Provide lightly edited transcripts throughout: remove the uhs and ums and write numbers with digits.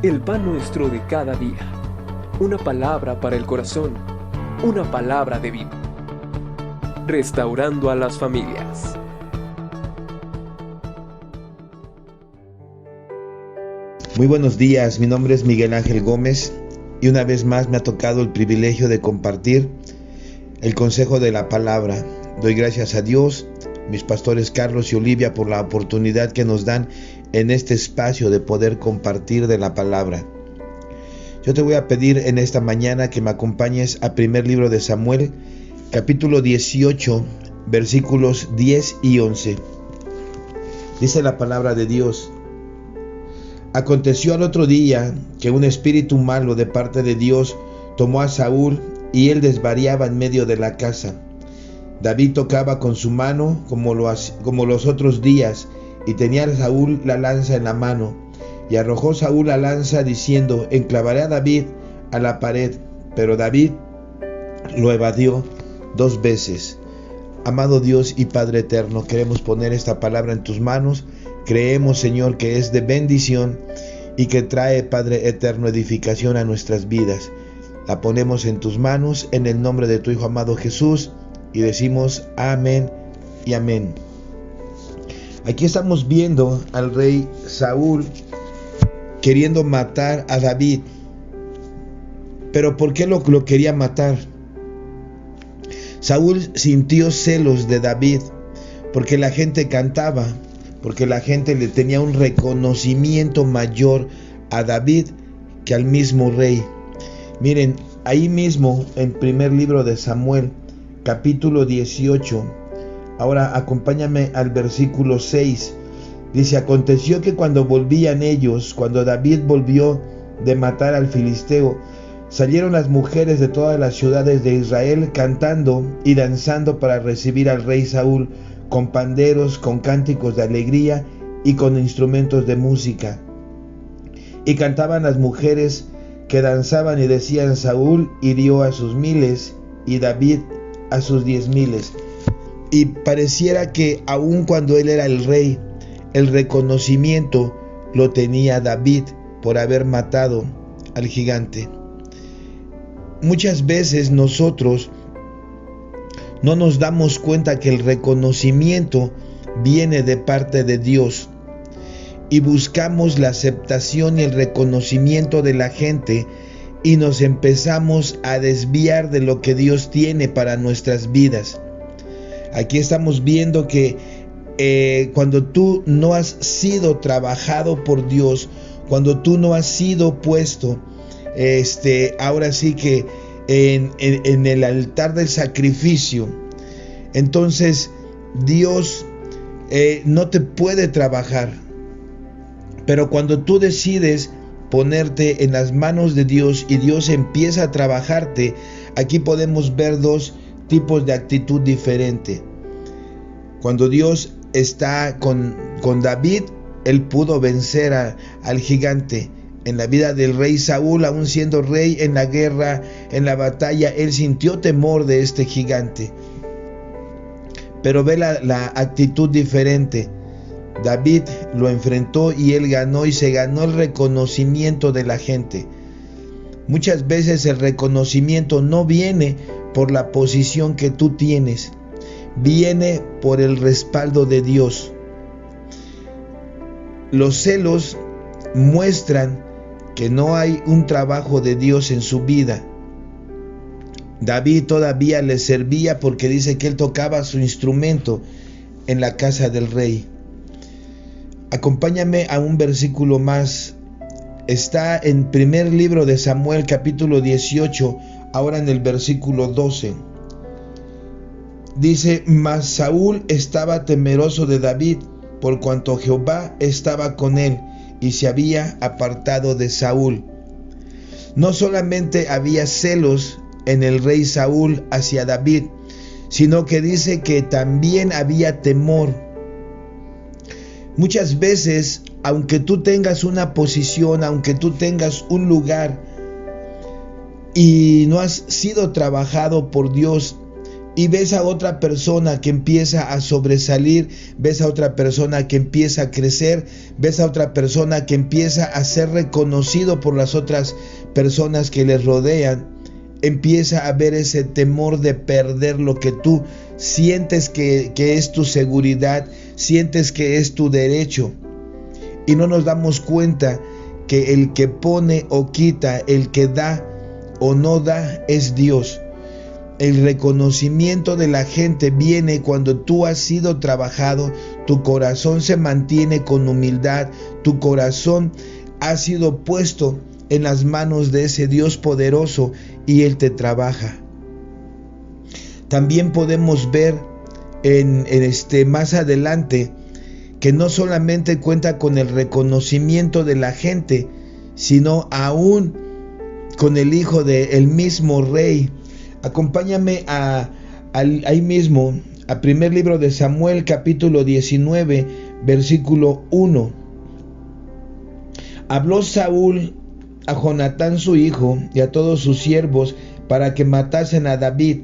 El pan nuestro de cada día. Una palabra para el corazón. Una palabra de vida. Restaurando a las familias. Muy buenos días, mi nombre es Miguel Ángel Gómez y una vez más me ha tocado el privilegio de compartir el consejo de la palabra. Doy gracias a Dios, mis pastores Carlos y Olivia, por la oportunidad que nos dan en este espacio de poder compartir de la palabra. Yo te voy a pedir en esta mañana que me acompañes a primer libro de Samuel, capítulo 18, versículos 10 y 11. Dice la palabra de Dios: Aconteció al otro día que un espíritu malo de parte de Dios tomó a Saúl y él desvariaba en medio de la casa. David tocaba con su mano como los otros días, y tenía Saúl la lanza en la mano. Y arrojó Saúl la lanza diciendo: enclavaré a David a la pared. Pero David lo evadió 2 veces. Amado Dios y Padre eterno, queremos poner esta palabra en tus manos. Creemos, Señor, que es de bendición y que trae, Padre eterno, edificación a nuestras vidas. La ponemos en tus manos en el nombre de tu Hijo amado Jesús y decimos amén y amén. Aquí estamos viendo al rey Saúl queriendo matar a David. ¿Pero por qué lo quería matar? Saúl sintió celos de David porque la gente cantaba, porque la gente le tenía un reconocimiento mayor a David que al mismo rey. Miren, ahí mismo en primer libro de Samuel, capítulo 18, ahora acompáñame al versículo 6. Dice: aconteció que cuando volvían ellos, cuando David volvió de matar al filisteo, salieron las mujeres de todas las ciudades de Israel cantando y danzando para recibir al rey Saúl, con panderos, con cánticos de alegría y con instrumentos de música. Y cantaban las mujeres que danzaban y decían: Saúl hirió a sus 1000 y David a sus 10,000. Y pareciera que aun cuando él era el rey, el reconocimiento lo tenía David por haber matado al gigante. Muchas veces nosotros no nos damos cuenta que el reconocimiento viene de parte de Dios y buscamos la aceptación y el reconocimiento de la gente y nos empezamos a desviar de lo que Dios tiene para nuestras vidas. Aquí estamos viendo que cuando tú no has sido trabajado por Dios, cuando tú no has sido puesto, ahora sí que en el altar del sacrificio, entonces Dios no te puede trabajar. Pero cuando tú decides ponerte en las manos de Dios y Dios empieza a trabajarte, aquí podemos ver 2 tipos de actitud diferente. Cuando Dios está con David, él pudo vencer al gigante. En la vida del rey Saúl, aún siendo rey, en la guerra, en la batalla, él sintió temor de este gigante. Pero ve la actitud diferente. David lo enfrentó y él ganó, y se ganó el reconocimiento de la gente. Muchas veces el reconocimiento no viene por la posición que tú tienes, viene por el respaldo de Dios. Los celos muestran que no hay un trabajo de Dios en su vida. David todavía le servía porque dice que él tocaba su instrumento en la casa del rey. Acompáñame a un versículo más. Está en primer libro de Samuel, capítulo 18, ahora en el versículo 12. Dice: mas Saúl estaba temeroso de David, por cuanto Jehová estaba con él, y se había apartado de Saúl. No solamente había celos en el rey Saúl hacia David, sino que dice que también había temor. Muchas veces, aunque tú tengas una posición, aunque tú tengas un lugar y no has sido trabajado por Dios, y ves a otra persona que empieza a sobresalir, ves a otra persona que empieza a crecer, ves a otra persona que empieza a ser reconocido por las otras personas que les rodean, empieza a haber ese temor de perder lo que tú sientes que es tu seguridad, sientes que es tu derecho, y no nos damos cuenta que el que pone o quita, el que da o no da, es Dios. El reconocimiento de la gente viene cuando tú has sido trabajado, tu corazón se mantiene con humildad, tu corazón ha sido puesto en las manos de ese Dios poderoso y Él te trabaja. También podemos ver más adelante que no solamente cuenta con el reconocimiento de la gente, sino aún con el hijo del mismo rey. Acompáñame ahí mismo, a primer libro de Samuel, capítulo 19, versículo 1. Habló Saúl a Jonatán su hijo y a todos sus siervos para que matasen a David,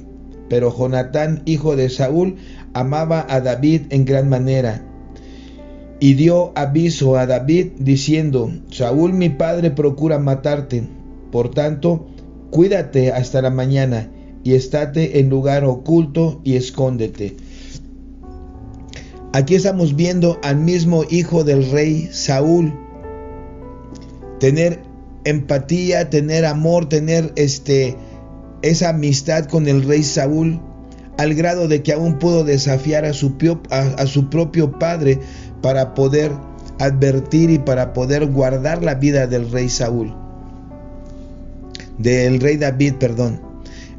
pero Jonatán, hijo de Saúl, amaba a David en gran manera. Y dio aviso a David diciendo: Saúl mi padre procura matarte, por tanto, cuídate hasta la mañana y estate en lugar oculto y escóndete. Aquí estamos viendo al mismo hijo del rey Saúl tener empatía, tener amor, tener esa amistad con el rey Saúl, al grado de que aún pudo desafiar a su propio padre para poder advertir y para poder guardar la vida del rey David, perdón.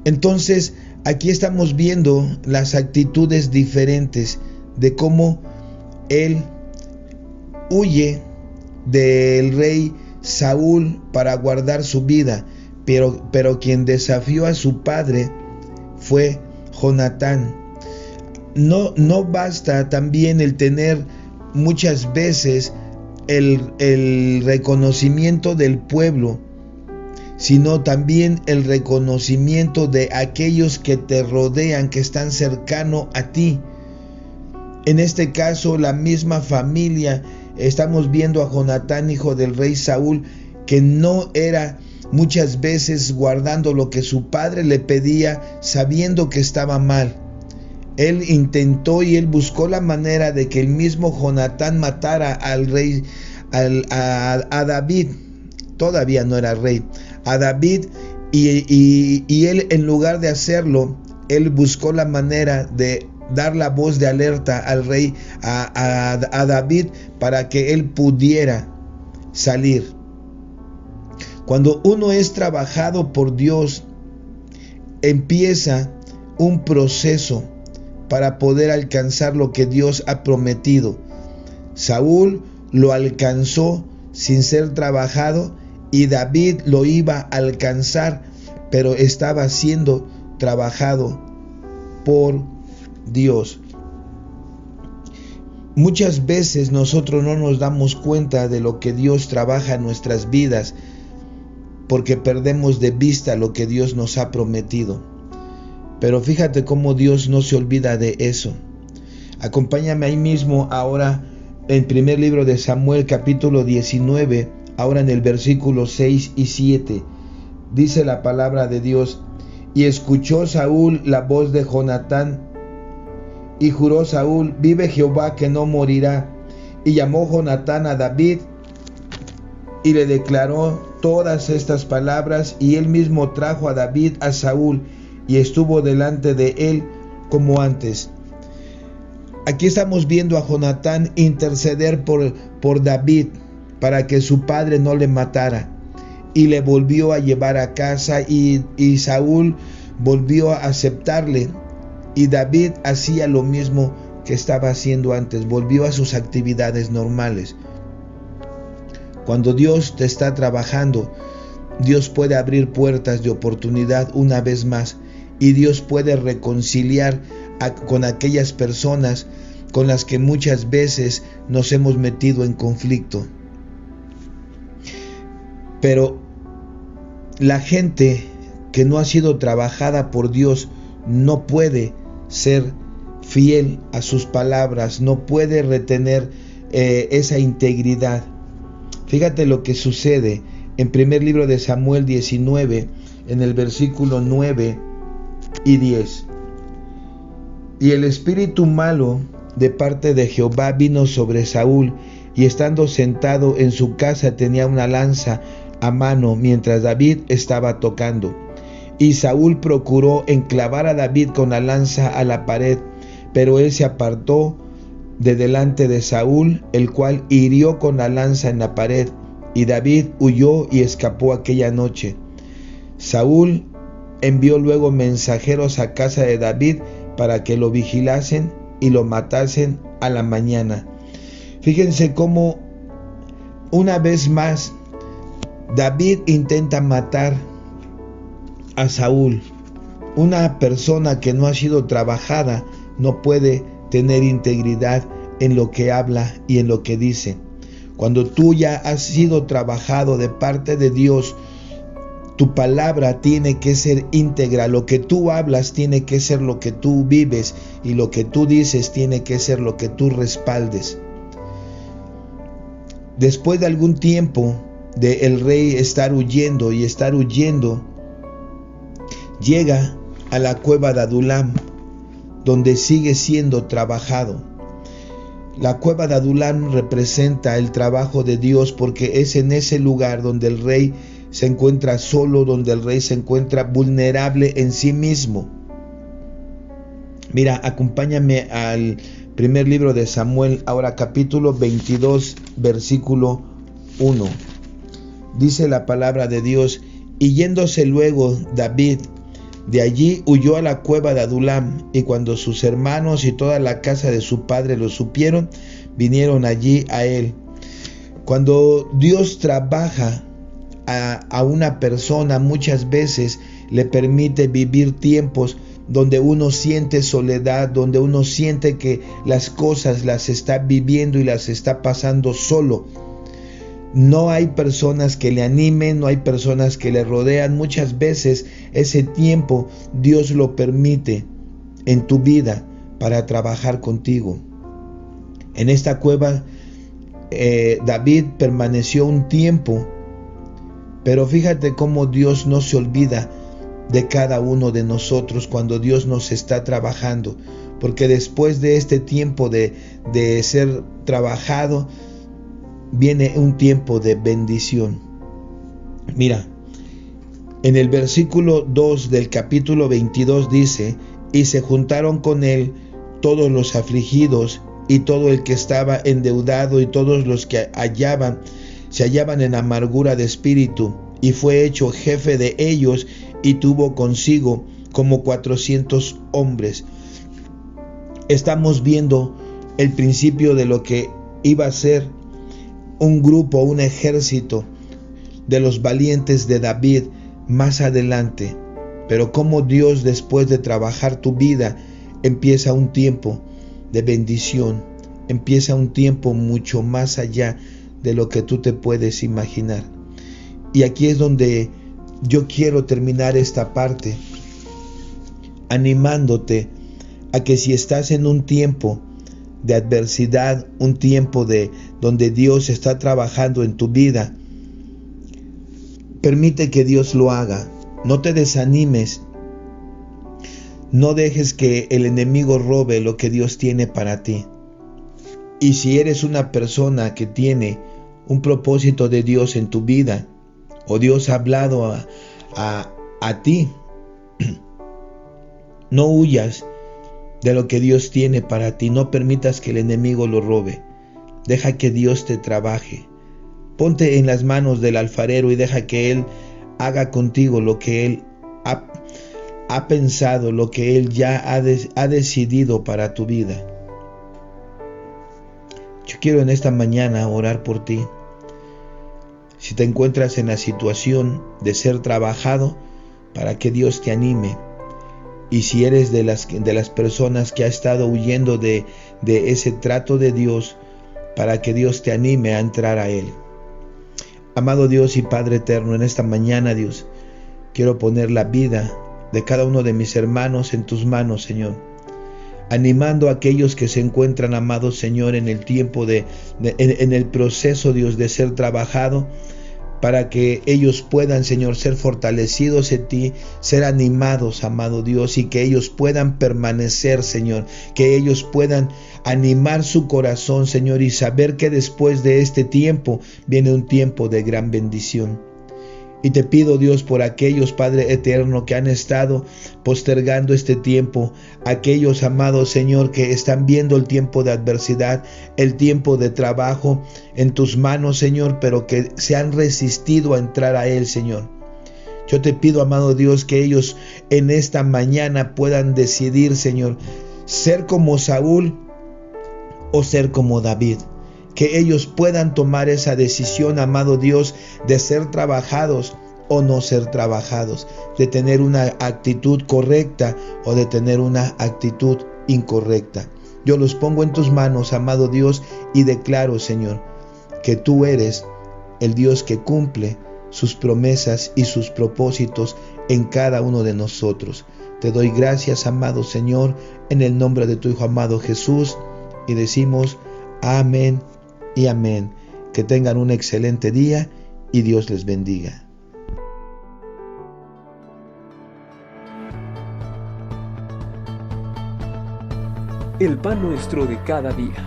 Entonces, aquí estamos viendo las actitudes diferentes de cómo él huye del rey Saúl para guardar su vida, pero quien desafió a su padre fue Jonatán. No basta también el tener muchas veces el reconocimiento del pueblo, sino también el reconocimiento de aquellos que te rodean, que están cercanos a ti. En este caso, la misma familia. Estamos viendo a Jonatán, hijo del rey Saúl, que no era muchas veces guardando lo que su padre le pedía, sabiendo que estaba mal. Él intentó y él buscó la manera de que el mismo Jonatán matara al rey, a David. Todavía no era rey, a David, y él, en lugar de hacerlo, él buscó la manera de dar la voz de alerta al rey, a David, para que él pudiera salir. Cuando uno es trabajado por Dios, empieza un proceso para poder alcanzar lo que Dios ha prometido. Saúl lo alcanzó sin ser trabajado, y David lo iba a alcanzar, pero estaba siendo trabajado por Dios. Muchas veces nosotros no nos damos cuenta de lo que Dios trabaja en nuestras vidas, porque perdemos de vista lo que Dios nos ha prometido. Pero fíjate cómo Dios no se olvida de eso. Acompáñame ahí mismo ahora en primer libro de Samuel, capítulo 19, ahora en el versículo 6 y 7. Dice la palabra de Dios: y escuchó Saúl la voz de Jonatán, y juró Saúl: vive Jehová que no morirá. Y llamó Jonatán a David y le declaró todas estas palabras, y él mismo trajo a David a Saúl, y estuvo delante de él como antes. Aquí estamos viendo a Jonatán interceder por David para que su padre no le matara, y le volvió a llevar a casa, y Saúl volvió a aceptarle, y David hacía lo mismo que estaba haciendo antes, volvió a sus actividades normales. Cuando Dios te está trabajando, Dios puede abrir puertas de oportunidad una vez más, y Dios puede reconciliar con aquellas personas con las que muchas veces nos hemos metido en conflicto. Pero la gente que no ha sido trabajada por Dios no puede ser fiel a sus palabras, no puede retener esa integridad. Fíjate lo que sucede en primer libro de Samuel 19, en el versículo 9 y 10. Y el espíritu malo de parte de Jehová vino sobre Saúl, y estando sentado en su casa tenía una lanza a mano mientras David estaba tocando. Y Saúl procuró enclavar a David con la lanza a la pared, pero él se apartó de delante de Saúl, el cual hirió con la lanza en la pared, y David huyó y escapó aquella noche. Saúl envió luego mensajeros a casa de David para que lo vigilasen y lo matasen a la mañana. Fíjense cómo una vez más David intenta matar a Saúl. Una persona que no ha sido trabajada no puede tener integridad en lo que habla y en lo que dice. Cuando tú ya has sido trabajado de parte de Dios, tu palabra tiene que ser íntegra. Lo que tú hablas tiene que ser lo que tú vives, y lo que tú dices tiene que ser lo que tú respaldes. Después de algún tiempo de el rey estar huyendo, llega a la cueva de Adulam, donde sigue siendo trabajado. La cueva de Adulam representa el trabajo de Dios, porque es en ese lugar donde el rey se encuentra solo, donde el rey se encuentra vulnerable en sí mismo. Mira, acompáñame al primer libro de Samuel, ahora capítulo 22, versículo 1. Dice la palabra de Dios: y yéndose luego David de allí, huyó a la cueva de Adulam, y cuando sus hermanos y toda la casa de su padre lo supieron, vinieron allí a él. Cuando Dios trabaja a una persona, muchas veces le permite vivir tiempos donde uno siente soledad, donde uno siente que las cosas las está viviendo y las está pasando solo. No hay personas que le animen, no hay personas que le rodean. Muchas veces ese tiempo Dios lo permite en tu vida para trabajar contigo. En esta cueva David permaneció un tiempo, pero fíjate cómo Dios no se olvida de cada uno de nosotros cuando Dios nos está trabajando, porque después de este tiempo de ser trabajado, viene un tiempo de bendición. Mira, en el versículo 2 del capítulo 22 dice: y se juntaron con él todos los afligidos y todo el que estaba endeudado y todos los que se hallaban en amargura de espíritu, y fue hecho jefe de ellos, y tuvo consigo como 400 hombres. Estamos viendo el principio de lo que iba a ser un grupo, un ejército de los valientes de David más adelante. Pero como Dios, después de trabajar tu vida, empieza un tiempo de bendición, empieza un tiempo mucho más allá de lo que tú te puedes imaginar. Y aquí es donde yo quiero terminar esta parte, animándote a que si estás en un tiempo de adversidad, un tiempo donde Dios está trabajando en tu vida, permite que Dios lo haga. No te desanimes. No dejes que el enemigo robe lo que Dios tiene para ti. Y si eres una persona que tiene un propósito de Dios en tu vida, o Dios ha hablado a ti, no huyas de lo que Dios tiene para ti. No permitas que el enemigo lo robe. Deja que Dios te trabaje. Ponte en las manos del alfarero y deja que Él haga contigo lo que Él ha pensado, lo que Él ya ha decidido para tu vida. Yo quiero en esta mañana orar por ti. Si te encuentras en la situación de ser trabajado, para que Dios te anime. Y si eres de las personas que ha estado huyendo de ese trato de Dios, para que Dios te anime a entrar a Él. Amado Dios y Padre eterno, en esta mañana, Dios, quiero poner la vida de cada uno de mis hermanos en tus manos, Señor. animando a aquellos que se encuentran, amado Señor, en el tiempo en el proceso, Dios, de ser trabajado, para que ellos puedan, Señor, ser fortalecidos en ti, ser animados, amado Dios, y que ellos puedan permanecer, Señor, que ellos puedan animar su corazón, Señor, y saber que después de este tiempo viene un tiempo de gran bendición. Y te pido, Dios, por aquellos, Padre eterno, que han estado postergando este tiempo, aquellos, amados Señor, que están viendo el tiempo de adversidad, el tiempo de trabajo en tus manos, Señor, pero que se han resistido a entrar a él, Señor. Yo te pido, amado Dios, que ellos en esta mañana puedan decidir, Señor, ser como Saúl o ser como David. Que ellos puedan tomar esa decisión, amado Dios, de ser trabajados o no ser trabajados, de tener una actitud correcta o de tener una actitud incorrecta. Yo los pongo en tus manos, amado Dios, y declaro, Señor, que tú eres el Dios que cumple sus promesas y sus propósitos en cada uno de nosotros. Te doy gracias, amado Señor, en el nombre de tu Hijo amado Jesús, y decimos amén y amén. Que tengan un excelente día y Dios les bendiga. El pan nuestro de cada día.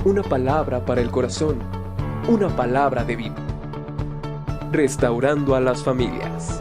Una palabra para el corazón. Una palabra de vida. Restaurando a las familias.